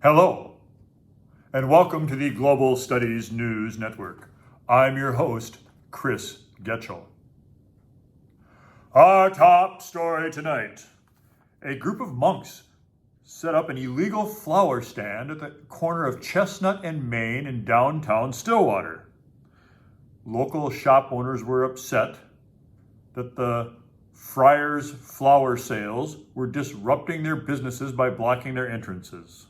Hello, and welcome to the Global Studies News Network. I'm your host, Chris Getchell. Our top story tonight: a group of monks set up an illegal flower stand at the corner of Chestnut and Main in downtown Stillwater. Local shop owners were upset that the Friars' flower sales were disrupting their businesses by blocking their entrances.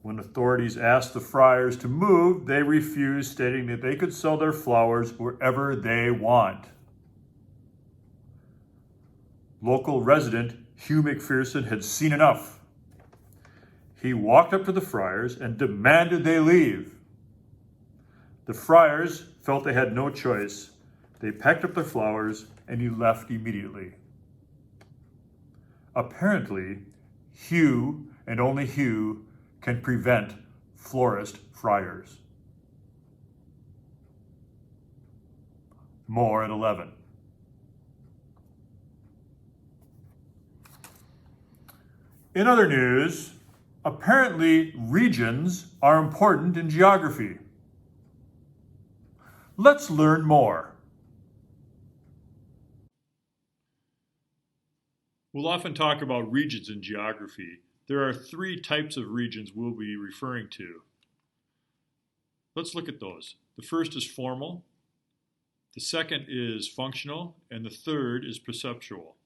When authorities asked the Friars to move, they refused, stating that they could sell their flowers wherever they want. Local resident Hugh McPherson had seen enough. He walked up to the Friars and demanded they leave. The Friars felt they had no choice. They packed up their flowers and he left immediately. Apparently, Hugh, and only Hugh, can prevent florist friars. More at 11. In other news, apparently regions are important in geography. Let's learn more. We'll often talk about regions in geography. There are three types of regions we'll be referring to. Let's look at those. The first is formal, the second is functional, and the third is perceptual.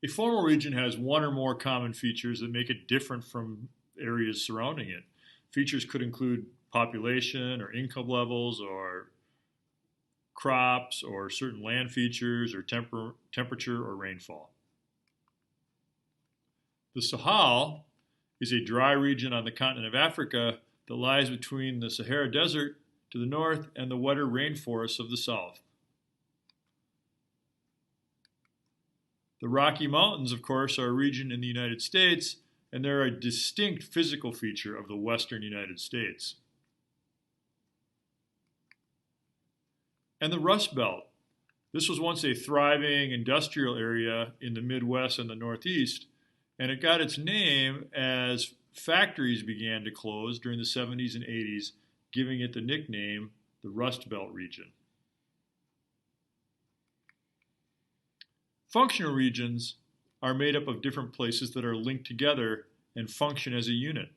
A formal region has one or more common features that make it different from areas surrounding it. Features could include population or income levels or crops or certain land features or temperature or rainfall. The Sahel is a dry region on the continent of Africa that lies between the Sahara Desert to the north and the wetter rainforests of the south. The Rocky Mountains, of course, are a region in the United States, and they're a distinct physical feature of the western United States. And the Rust Belt. This was once a thriving industrial area in the Midwest and the Northeast, and it got its name as factories began to close during the 70s and 80s, giving it the nickname the Rust Belt region. Functional regions are made up of different places that are linked together and function as a unit.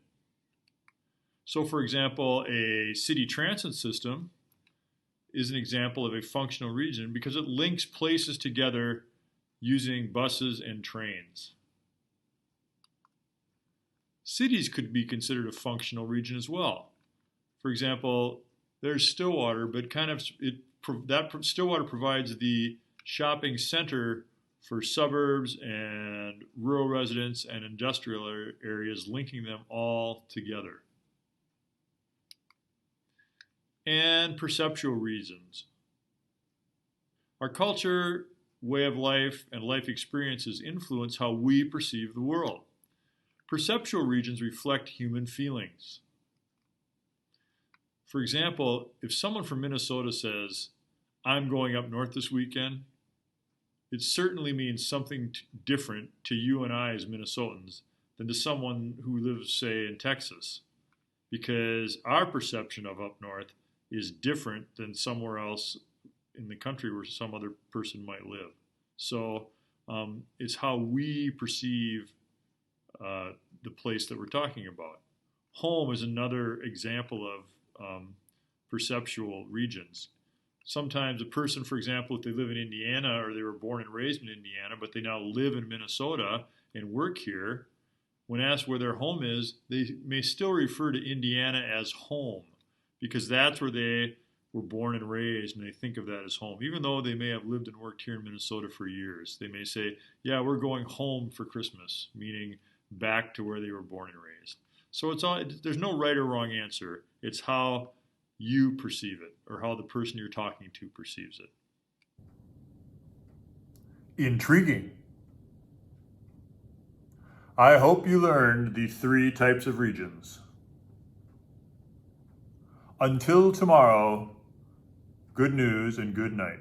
So, for example, a city transit system is an example of a functional region because it links places together using buses and trains. Cities could be considered a functional region as well. For example, there's Stillwater, but Stillwater provides the shopping center for suburbs and rural residents and industrial areas, linking them all together. And perceptual regions. Our culture, way of life, and life experiences influence how we perceive the world. Perceptual regions reflect human feelings. For example, if someone from Minnesota says, "I'm going up north this weekend," it certainly means something different to you and I as Minnesotans than to someone who lives, say, in Texas, because our perception of up north is different than somewhere else in the country where some other person might live. So it's how we perceive the place that we're talking about. Home is another example of perceptual regions. Sometimes a person, for example, if they live in Indiana or they were born and raised in Indiana, but they now live in Minnesota and work here, when asked where their home is, they may still refer to Indiana as home because that's where they were born and raised, and they think of that as home. Even though they may have lived and worked here in Minnesota for years, they may say, "Yeah, we're going home for Christmas," meaning back to where they were born and raised. So there's no right or wrong answer. It's how you perceive it, or how the person you're talking to perceives it. Intriguing. I hope you learned the 3 types of regions. Until tomorrow, good news and good night.